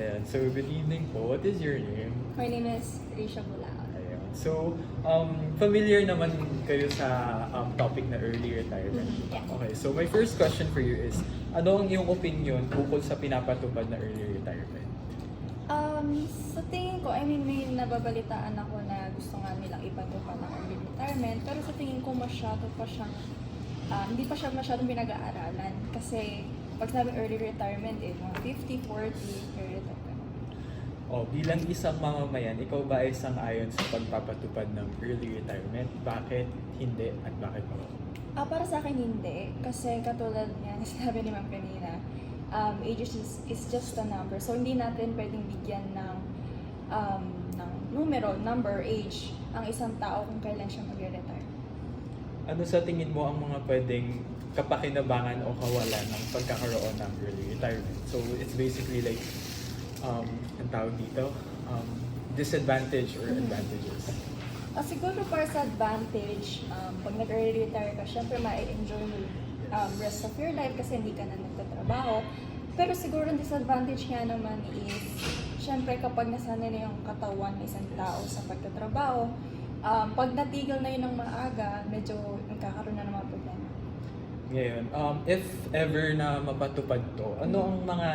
Ayan. So, good evening po. What is your name? My name is Risha Bulao. Ayan. So, familiar naman kayo sa topic na early retirement. Yeah. Okay. So, my first question for you is, ano ang iyong opinion tungkol sa pinapatupad na early retirement? Sa tingin ko, may nababalitaan ako na gusto nga nilang ipatupad ng early retirement, pero sa tingin ko hindi pa siya masyadong pinag-aaralan. Kasi pag sabing early retirement, mga 50, 40, early retirement. Bilang isang mamamayan, ikaw ba ay sang-ayon sa pagpapatupad ng early retirement? Bakit hindi at bakit mo? Para sa akin hindi, kasi katulad niya, sinabi ni Ma'am kanina, age is just a number. So hindi natin pwedeng bigyan ng number, age, ang isang tao kung kailan siya mag-retire. Ano sa tingin mo ang mga pwedeng kapakinabangan o kawalan ng pagkakaroon ng early retirement? So it's basically like, ang tawag dito, disadvantage or advantages. Siguro para sa advantage, pag nag-early retire ka, syempre ma-enjoy mo rest of your life kasi hindi ka na nagtatrabaho. Pero siguro ang disadvantage nga naman is, syempre kapag nasanay na yung katawan ng isang tao sa pagtatrabaho, pag natigil na yun ng maaga, medyo nagkakaroon na ng mga problema. Ngayon, if ever na mapatupad to, ano ang mga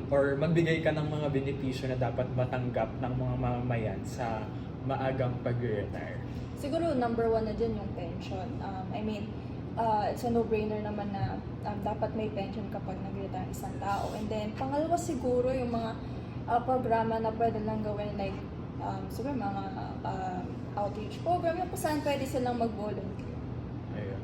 or magbigay ka ng mga benepisyo na dapat matanggap ng mga mamamayan sa maagang pag-retire? Siguro number one na dyan yung pension. It's a no-brainer naman na dapat may pension kapag nag-retire isang tao. And then, pangalawa siguro yung mga programa na pwede lang gawin like siguro mga outreach program, yung kung saan pwede silang mag-volunteer. Ayun.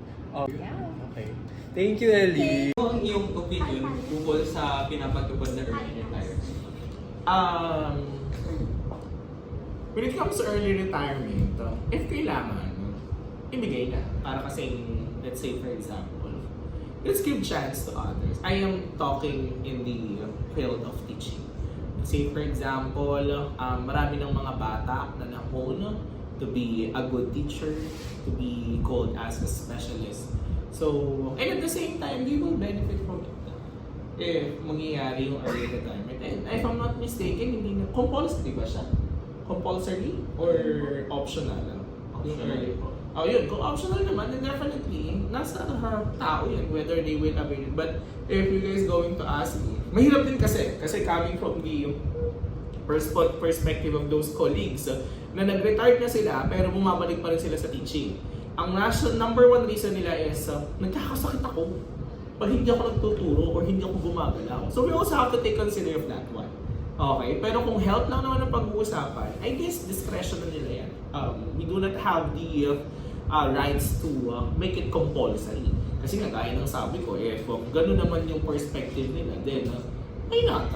Yeah. Okay. Thank you, Ellie. Ano ang iyong opinion tungkol sa pinapatupad na early retirement? When it comes to early retirement, if kailangan, ibigay na. Para kasing, let's say for example, let's give chance to others. I am talking in the field of teaching. Let's say for example, marami ng mga bata na na-hone to be a good teacher, to be called as a specialist. So, and at the same time, they will benefit from it. If mangyayari yung early retirement. And if I'm not mistaken, hindi na, compulsory ba siya? Compulsory or optional? Optional. Yun. Kung optional naman, then definitely, nasa tao yun, whether they will avail it. But if you guys going to ask me, mahirap din kasi coming from the perspective of those colleagues na nag-retire na sila, pero bumabalik pa rin sila sa teaching. Ang number one reason nila is, nagkakasakit ako pag hindi ako nagtuturo or hindi ako gumagalaw. So we also have to take consider of that one. Okay, pero kung health lang naman ang pag-uusapan, I guess discretion na nila yan. We do not have the rights to make it compulsory. Kasi nga, gaya ng sabi ko, if gano'n naman yung perspective nila, then why not?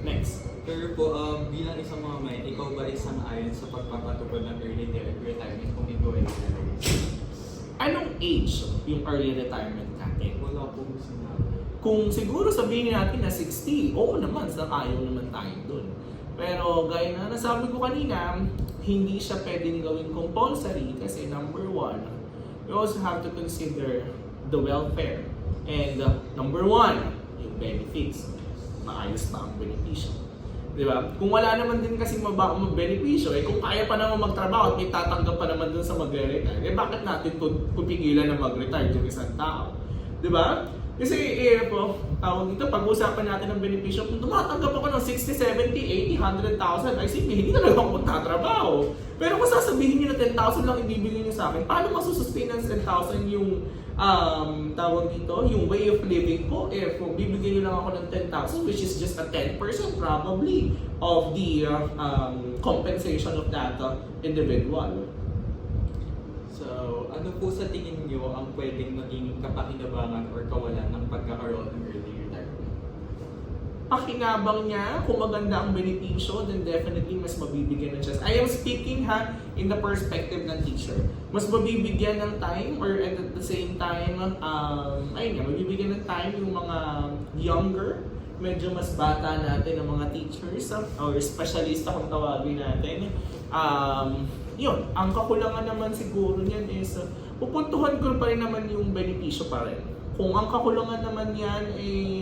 Next. Pero po, bilang isang mamamayan, ikaw ba isang ayon sa pagpapatupad ng early retirement kung ikaw ay Anong age yung early retirement natin? Wala po sinabi. Kung siguro sabihin natin na 60, oo naman, ayaw naman tayo dun. Pero gaya na nasabi ko kanina, hindi siya pwedeng gawing compulsory kasi number one, we also have to consider the welfare. And number one, yung benefits. Maayos ba ang benepisyo? Diba? Kung wala naman din kasi benepisyo, kung kaya pa naman magtrabaho at may tatanggap pa naman dun sa magre-retire, bakit natin pupigilan na mag-retire yung isang tao? Diba? Kasi tawag dito, pag-usapan natin ng benepisyo, kung tumatanggap ako ng 60, 70, 80, 100,000, ay sige, hindi na lang ako magtatrabaho. Pero kung sasabihin nyo na 10,000 lang ibibigay nyo sa akin, paano masusustain ng 10,000 yung tawag dito, yung way of living ko? If bibigyan nyo lang ako ng 10,000, which is just a 10% probably of the compensation of that individual. So, ano po sa tingin niyo ang pwedeng maging kapakinabangan or kawalan ng pagkakaroon ng early retirement? Pakinabang niya, kung maganda ang benepisyo, then definitely mas mabibigyan ng chance. I am speaking in the perspective ng teacher. Mas mabibigyan ng time or at the same time, mabibigyan ng time yung mga younger, medyo mas bata natin ng mga teachers or specialista kung tawagin natin. Yun, ang kakulangan naman siguro niyan is pupuntuhan ko pa rin naman yung benepisyo pa rin. Kung ang kakulangan naman yan ay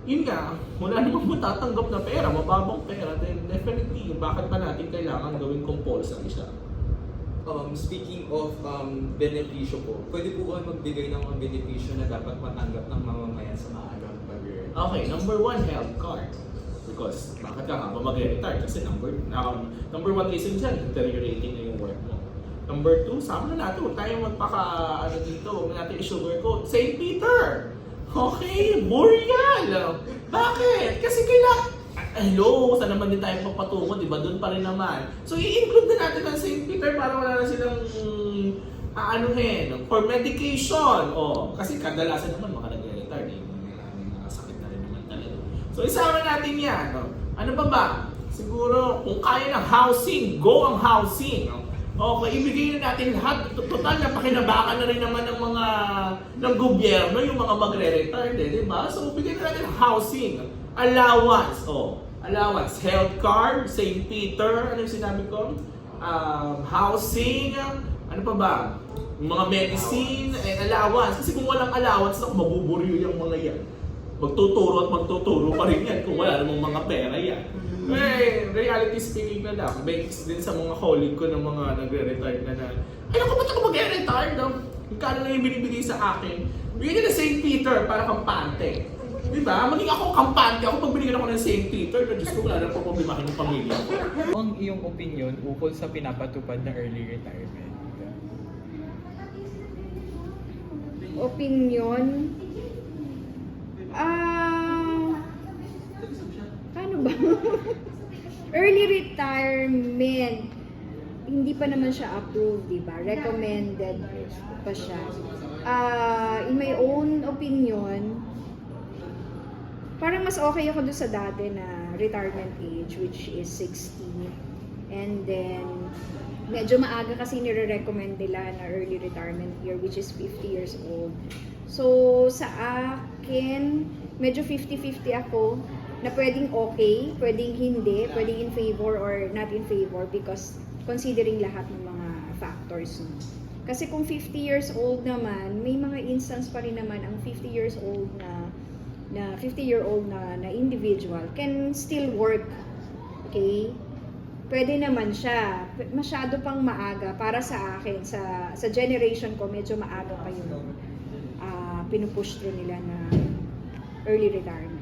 yun nga, wala namang matatanggap na pera, mababang pera, then definitely, bakit pa natin kailangan gawing compulsory siya? Speaking of benepisyo po, pwede po kayo magbigay ng mga benepisyo na dapat matanggap ng mamamayan sa maagang pag-retire? Okay, number 1, health card. Because, bakit ka nga ba mag-retire? Kasi number 1 reason dyan, deteriorating na yung work mo. Number 2, sama na natin, huwag tayong dito, huwag natin i-sugarcoat. St. Peter! Okay, Burial! Bakit? Kasi hello, saan naman din tayo papatungo, di ba? Doon pa rin naman. So, i-include na natin ang St. Peter para wala na silang for medication. Kasi kadalasan naman mga nagre-retire, may mga sakit na rin naman talaga. So, isama natin yan. Ano ba? Siguro, kung kaya ng housing, go ang housing. Okay, ibigay na natin lahat. Total, napakinabakan na rin naman ng gobyerno yung mga magre-retire, di ba? So, bigyan na natin housing. Allowance, allowance, health card, St. Peter, ano yung sinabi ko? Housing, ano pa ba? Mga medicine, allowance. Kasi kung walang allowance, mabuburyo yung mga yan. Magtuturo at magtuturo pa rin yan kung wala namang mga pera yan. Reality speaking na lang, based din sa mga colleague ko ng mga nagre-retire na ay naku, ba't ako mag-retire? Magkano na yung binibigay sa akin? Bigyan na St. Peter para kampante. Diba? Maging ako kampante ako pag binigyan ako ng St. Peter, na Diyos ko, wala na po problemahin ng pamilya ko. Ang iyong opinion ukol sa pinapatupad na early retirement? Opinion? Paano ba? Early retirement, hindi pa naman siya approved, di ba? Recommended pa siya. In my own opinion, parang mas okay ako doon sa dati na retirement age, which is 60. And then, medyo maaga kasi nire-recommend nila na early retirement year, which is 50 years old. So, sa akin, medyo 50-50 ako na pwedeng okay, pwedeng hindi, pwedeng in favor or not in favor because considering lahat ng mga factors. Kasi kung 50 years old naman, may mga instance pa rin naman ang 50 years old na 50-year-old na individual can still work. Okay? Pwede naman siya. Masyado pang maaga para sa akin, sa generation ko, medyo maaga pa yung pinupush through nila na early retirement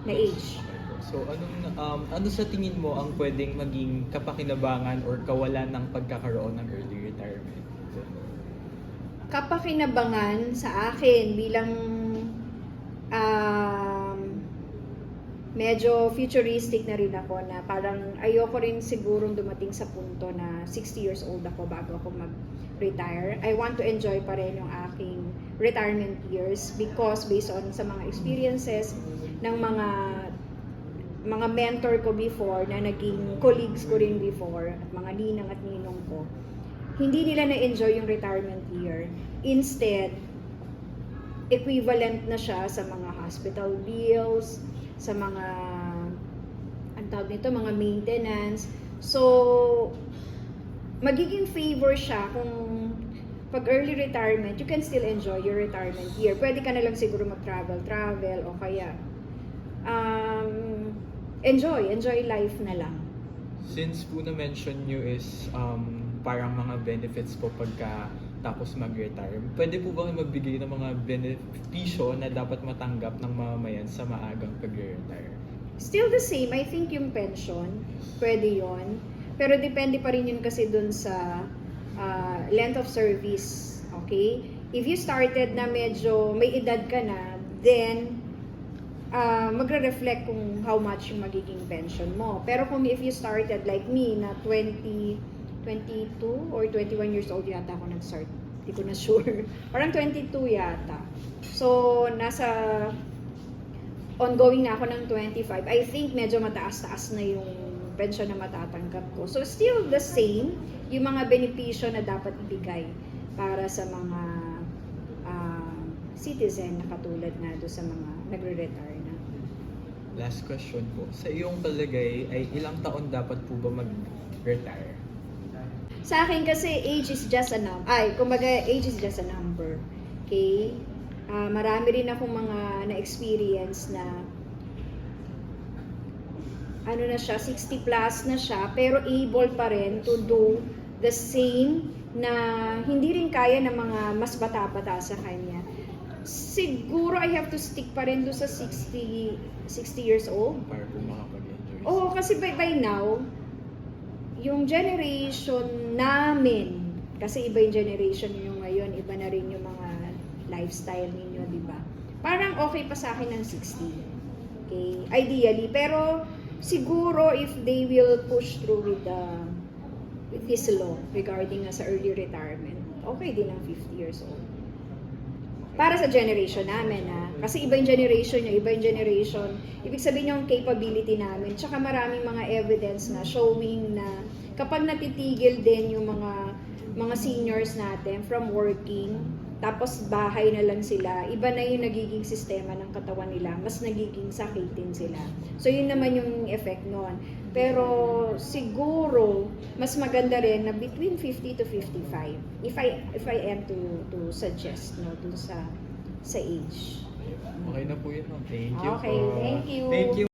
na age. So ano sa tingin mo ang pwedeng maging kapakinabangan or kawalan ng pagkakaroon ng early retirement? Kapakinabangan sa akin bilang medyo futuristic na rin ako na parang ayoko rin sigurong dumating sa punto na 60 years old ako bago ako mag-retire. I want to enjoy pa rin yung aking retirement years because based on sa mga experiences ng mga mentor ko before na naging colleagues ko rin before at mga ninang at ninong ko, hindi nila na-enjoy yung retirement year. Instead, equivalent na siya sa mga hospital bills, sa mga mga maintenance. So, magiging favor siya kung pag early retirement, you can still enjoy your retirement year. Pwede ka na lang siguro mag-travel o kaya enjoy life na lang. Since po na-mention nyo is parang mga benefits po pagka tapos mag-retire, pwede po ba kayo magbigay ng mga benepisyo na dapat matanggap ng mamamayan sa maagang pag-retire? Still the same. I think yung pension, pwede yon. Pero depende pa rin yun kasi dun sa length of service. Okay? If you started na medyo may edad ka na, then magre-reflect kung how much yung magiging pension mo. Pero kung if you started like me na 22 or 21 years old yata ako nag-start. Hindi ko na sure. Parang 22 yata. So, nasa ongoing na ako ng 25. I think medyo mataas-taas na yung pension na matatanggap ko. So, still the same yung mga benepisyo na dapat ibigay para sa mga citizen na katulad na do sa mga nagre-retire na. Last question po. Sa iyong palagay ay ilang taon dapat po ba mag-retire? Sa akin kasi age is just a number. Age is just a number. Okay? Marami rin akong mga na-experience na ano na siya, 60 plus na siya, pero able pa rin to do the same na hindi rin kaya ng mga mas bata-bata sa kanya. Siguro I have to stick pa rin do sa 60 years old. Para po makapag-enjoy. Oo, kasi by now, yung generation namin, kasi iba yung generation nyo ngayon, iba na rin yung mga lifestyle ninyo, di ba? Parang okay pa sa akin ng 60. Okay? Ideally. Pero siguro if they will push through with this law regarding sa early retirement, okay din ang 50 years old. Para sa generation namin, kasi iba yung generation nyo, iba yung generation. Ibig sabihin yung capability namin. Tsaka maraming mga evidence na showing na kapag natitigil din yung mga seniors natin from working, tapos bahay na lang sila, iba na yung nagiging sistema ng katawan nila, mas nagiging sakitin sila. So yun naman yung effect nun. Pero siguro, mas maganda rin na between 50 to 55, if I am to suggest, no, dun sa age. Okay na po yun. No? Thank you Okay, po. thank you. Thank you.